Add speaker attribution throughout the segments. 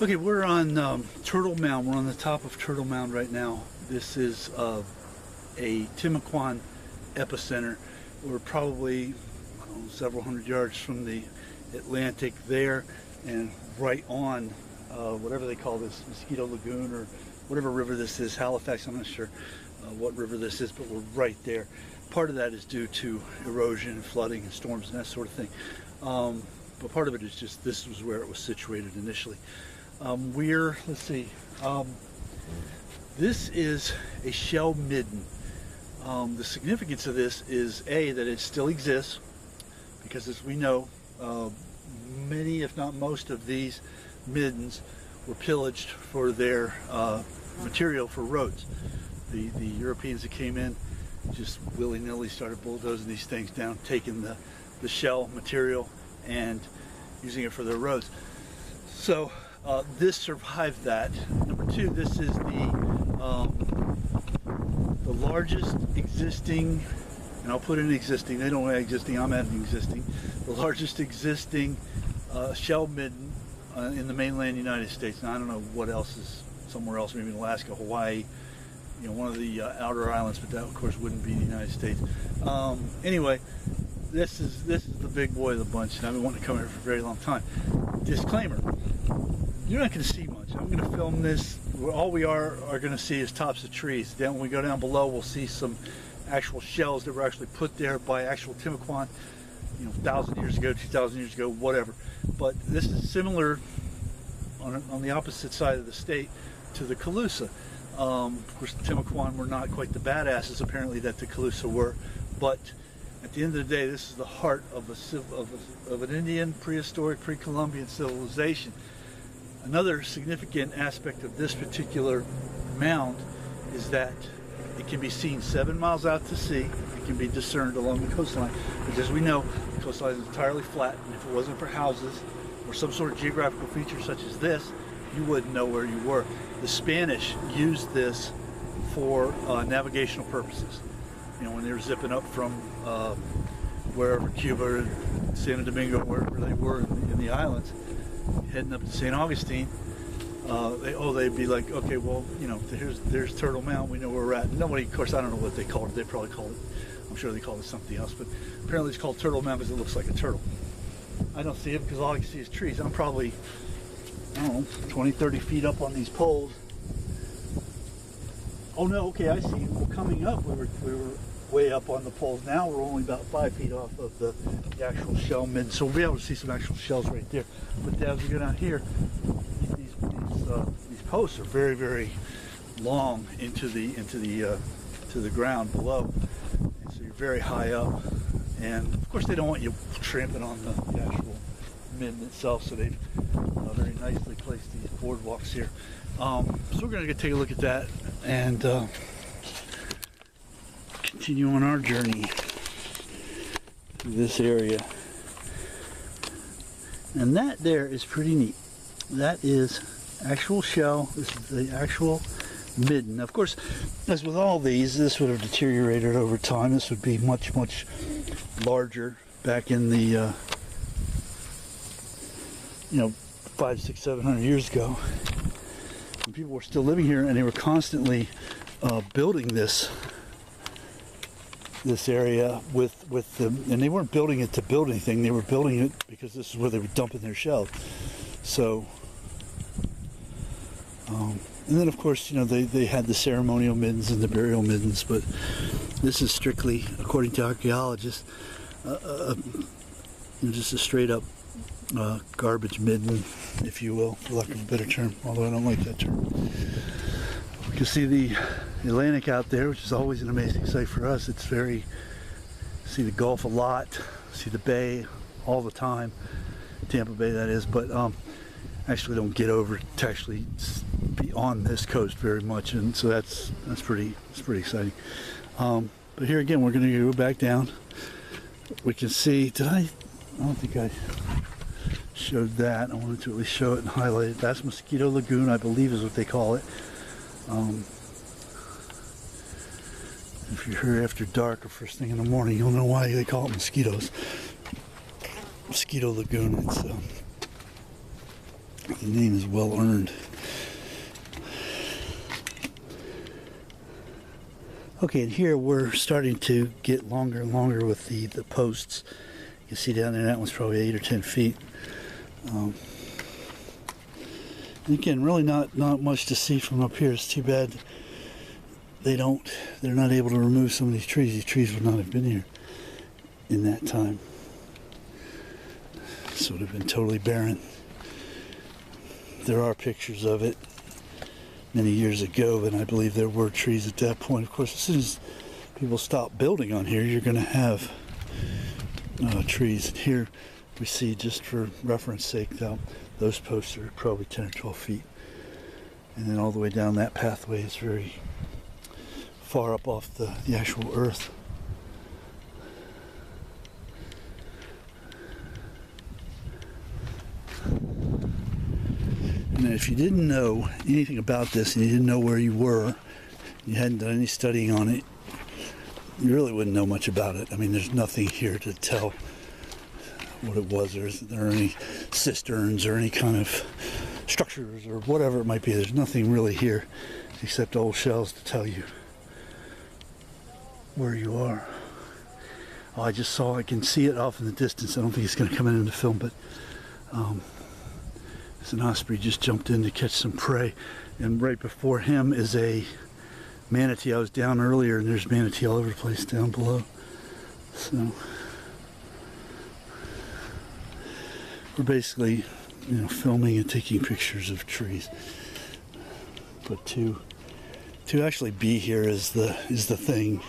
Speaker 1: Okay, we're on Turtle Mound. We're on the top of Turtle Mound right now. This is a Timucuan epicenter. We're probably several hundred yards from the Atlantic there, and right on whatever they call this, Mosquito Lagoon or whatever river this is, Halifax, I'm not sure what river this is, but we're right there. Part of that is due to erosion and flooding and storms and that sort of thing. But part of it is just this was where it was situated initially. Let's see, this is a shell midden. The significance of this is that it still exists, because as we know, many if not most of these middens were pillaged for their material for roads. The Europeans that came in just willy-nilly started bulldozing these things down, taking the shell material and using it for their roads. So this survived that. Number two, this is the largest existing, and I'll put in existing, they don't add existing, I'm adding existing, the largest existing shell midden in the mainland United States. Now I don't know what else is somewhere else, maybe in Alaska, Hawaii, you know, one of the outer islands, but that of course wouldn't be the United States. Anyway, this is the big boy of the bunch, and I've been wanting to come here for a very long time. Disclaimer, you're not going to see much. I'm going to film this. All we are going to see is tops of trees. Then when we go down below, we'll see some actual shells that were actually put there by actual Timucuan, you know, 1,000 years ago, 2,000 years ago, whatever. But this is similar on the opposite side of the state to the Calusa. Of course, the Timucuan were not quite the badasses apparently that the Calusa were, but at the end of the day, this is the heart of an Indian prehistoric pre-Columbian civilization. Another significant aspect of this particular mound is that it can be seen 7 miles out to sea. It can be discerned along the coastline, because as we know, the coastline is entirely flat, and if it wasn't for houses or some sort of geographical feature such as this, you wouldn't know where you were. The Spanish used this for navigational purposes. You know, when they were zipping up from wherever, Cuba or Santo Domingo, wherever they were in the islands, heading up to St. Augustine, they'd be like, okay, well, you know, there's Turtle Mound, we know where we're at. Nobody, of course, I don't know what they called it. They probably called it, I'm sure they called it something else, but apparently it's called Turtle Mound because it looks like a turtle. I don't see it because all I can see is trees. I'm probably, I don't know, 20, 30 feet up on these poles. Oh no, okay, I see. Well, coming up, we were way up on the poles. Now we're only about 5 feet off of the actual shell midden, so we'll be able to see some actual shells right there. But as we go down here, these posts are very, very long into the ground below, and so you're very high up. And of course, they don't want you tramping on the actual midden itself, so they've very nicely placed these boardwalks here. So we're going to take a look at that and continue on our journey through this area. And that there is pretty neat. That is actual shell. This is the actual midden. Of course, as with all these, this would have deteriorated over time. This would be much, much larger back in the you know, 500, 600, 700 years ago, when people were still living here, and they were constantly building this area with them, and they weren't building it to build anything. They were building it because this is where they were dumping their shells. So, and then of course, you know, they had the ceremonial middens and the burial middens, but this is strictly, according to archaeologists, just a straight up garbage midden, if you will, for lack of a better term, although I don't like that term. You can see the Atlantic out there, which is always an amazing sight for us. It's see the Gulf a lot, see the bay all the time, Tampa Bay that is, but actually don't get over to actually be on this coast very much, and so that's pretty exciting. But here again, we're going to go back down. We can see, I don't think I showed that. I wanted to at least show it and highlight it. That's Mosquito Lagoon, I believe is what they call it. If you're here after dark or first thing in the morning, you'll know why they call it mosquitoes. Mosquito Lagoon. It's The name is well earned. Okay, and here we're starting to get longer and longer with the posts. You can see down there, that one's probably 8 or 10 feet. And again, really not much to see from up here. It's too bad they're not able to remove some of these trees. These trees would not have been here in that time. This would have been totally barren. There are pictures of it many years ago, but I believe there were trees at that point. Of course, as soon as people stop building on here, you're going to have trees. And here we see, just for reference sake, those posts are probably 10 or 12 feet. And then all the way down that pathway is very far up off the actual earth. And if you didn't know anything about this and you didn't know where you were, you hadn't done any studying on it, you really wouldn't know much about it. I mean, there's nothing here to tell what it was. There are any cisterns or any kind of structures or whatever it might be. There's nothing really here except old shells to tell you where you are. Oh, I can see it off in the distance. I don't think it's going to come in the film, but there's an osprey just jumped in to catch some prey, and right before him is a manatee. I was down earlier and there's manatee all over the place down below. So we're basically, filming and taking pictures of trees. But to actually be here is the thing.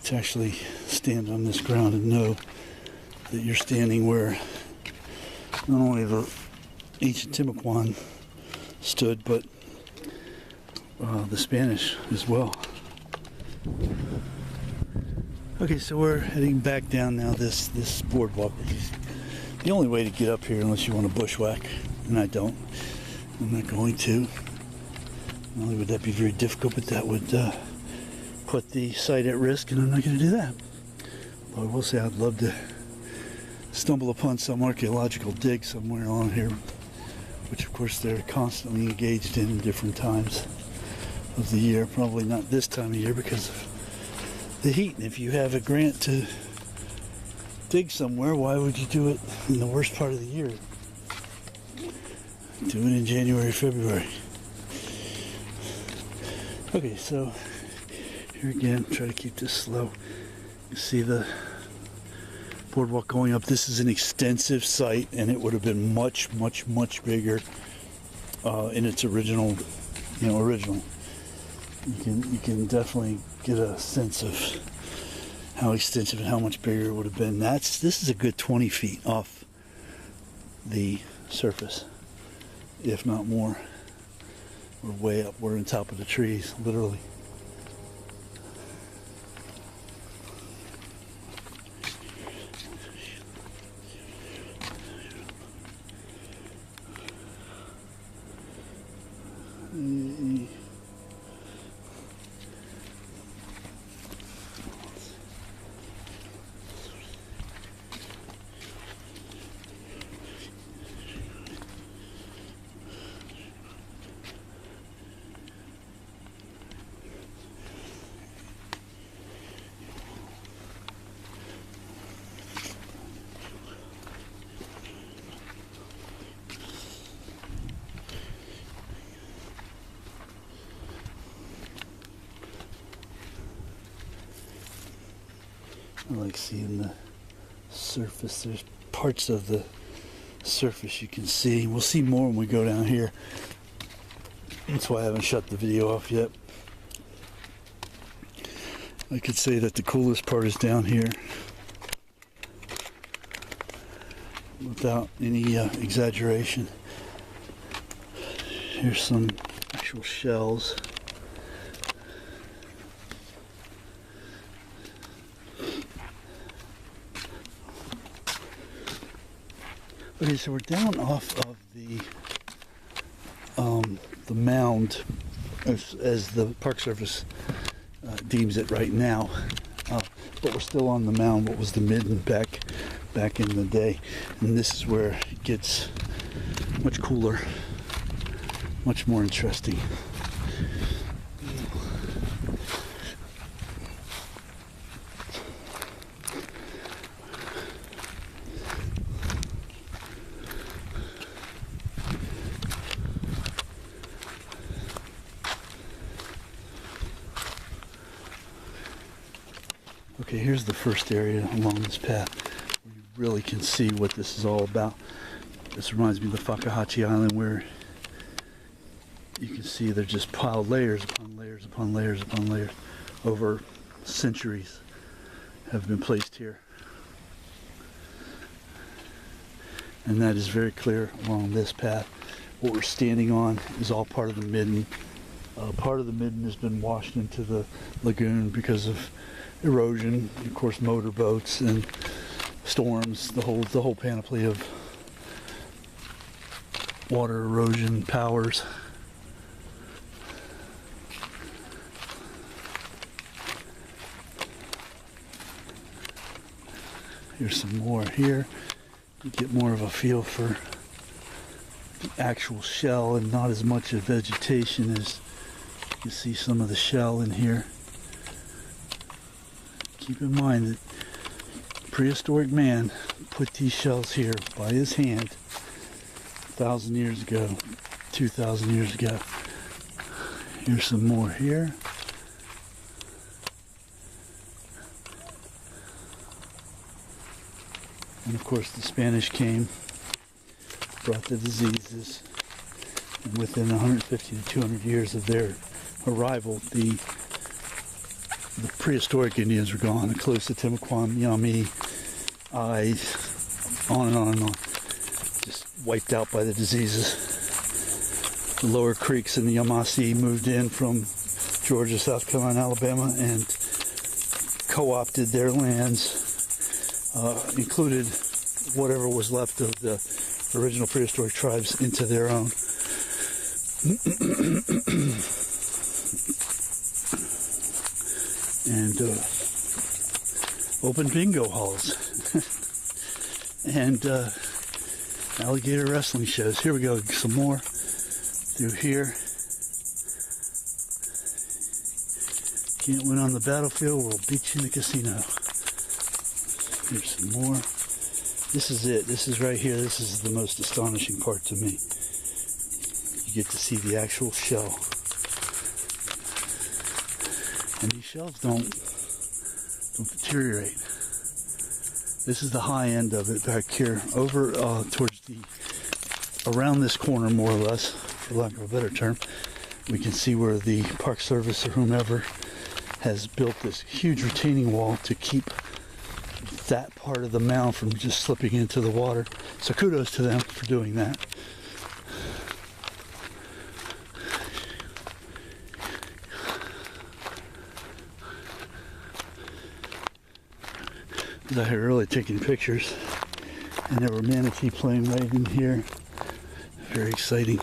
Speaker 1: To actually stand on this ground and know that you're standing where not only the ancient Timucua stood, but the Spanish as well. Okay, so we're heading back down now this boardwalk. The only way to get up here, unless you want to bushwhack, and I don't. I'm not going to. Not only would that be very difficult, but that would put the site at risk, and I'm not going to do that. But I will say I'd love to stumble upon some archaeological dig somewhere along here, which of course they're constantly engaged in different times of the year. Probably not this time of year because of the heat. And if you have a grant to dig somewhere, why would you do it in the worst part of the year? Do it in January, February. Okay, so here again, try to keep this slow. You see the boardwalk going up. This is an extensive site, and it would have been much, much, much bigger in its original. You can definitely get a sense of how extensive and how much bigger it would have been. This is a good 20 feet off the surface, if not more. We're way up. We're on top of the trees, literally. I like seeing the surface. There's parts of the surface you can see. We'll see more when we go down here. That's why I haven't shut the video off yet. I could say that the coolest part is down here, without any exaggeration. Here's some actual shells. Okay, so we're down off of the mound, as the Park Service deems it right now. But we're still on the mound. What was the midden back in the day? And this is where it gets much cooler, much more interesting. Okay, here's the first area along this path where you really can see what this is all about. This reminds me of the Fakahatchee Island, where you can see they're just piled layers upon layers upon layers upon layers over centuries have been placed here. And that is very clear along this path. What we're standing on is all part of the midden. Part of the midden has been washed into the lagoon because of erosion, of course, motorboats and storms, the whole panoply of water erosion powers. Here's some more here. You get more of a feel for the actual shell and not as much of vegetation as you see some of the shell in here. Keep in mind that prehistoric man put these shells here by his hand 1,000 years ago, 2,000 years ago. Here's some more here. And of course the Spanish came, brought the diseases, and within 150 to 200 years of their arrival, the prehistoric Indians were gone, close to Timucua, Yami, on and on and on. Just wiped out by the diseases. The lower creeks in the Yamasi moved in from Georgia, South Carolina, Alabama, and co-opted their lands, included whatever was left of the original prehistoric tribes into their own. And open bingo halls and alligator wrestling shows. Here we go, some more through here. Can't win on the battlefield, we'll beat you in the casino. Here's some more. This is it. This is right here. This is the most astonishing part to me. You get to see the actual shell. And these shells don't deteriorate. This is the high end of it back here. Over towards around this corner, more or less, for lack of a better term, we can see where the Park Service or whomever has built this huge retaining wall to keep that part of the mound from just slipping into the water. So kudos to them for doing that. I was out here early taking pictures, and there were manatee playing right in here. Very exciting.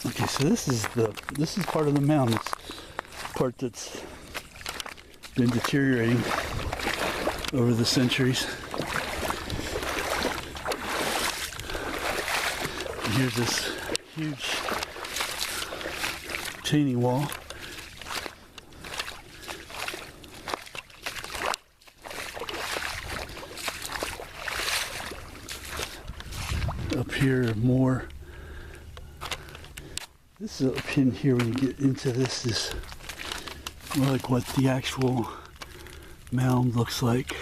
Speaker 1: Okay, so this is part of the mound. It's part that's been deteriorating over the centuries. And here's this huge retaining wall. Up here, more. This is up in here. When you get into this, is more like what the actual mound looks like,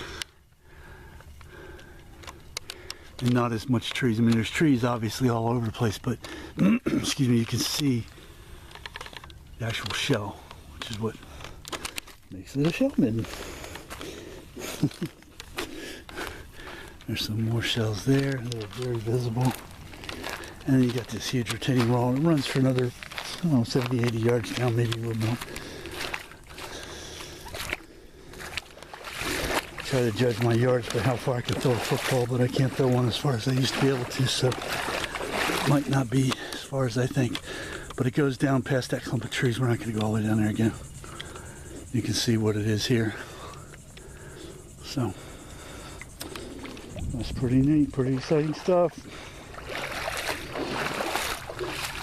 Speaker 1: and not as much trees. I mean, there's trees obviously all over the place, but excuse me, you can see the actual shell, which is what makes it a shell midden. There's some more shells there. They're very visible. And then you got this huge retaining wall. It runs for another, I don't know, 70, 80 yards down, maybe a little more. I try to judge my yards by how far I can throw a football, but I can't throw one as far as I used to be able to, so it might not be as far as I think. But it goes down past that clump of trees. We're not going to go all the way down there again. You can see what it is here. So That's pretty neat, pretty exciting stuff.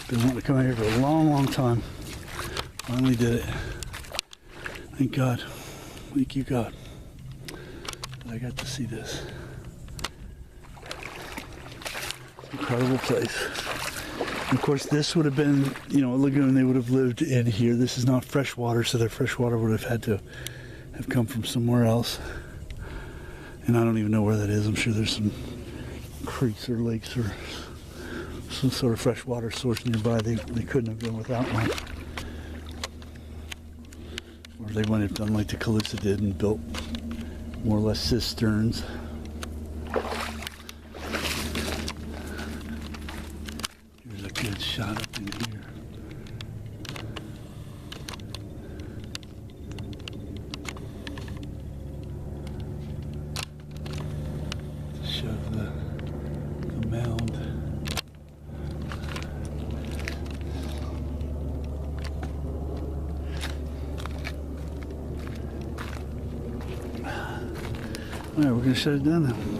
Speaker 1: Been wanting to come out here for a long, long time. Finally did it. Thank God. Thank you, God, that I got to see this. Incredible place. And of course, this would have been, a lagoon. They would have lived in here. This is not fresh water, so their fresh water would have had to have come from somewhere else. And I don't even know where that is. I'm sure there's some creeks or lakes or some sort of freshwater source nearby. They couldn't have gone without one. Or they might have done like the Calusa did and built more or less cisterns. Here's a good shot up in here. Show the mound. All right, we're gonna shut it down now.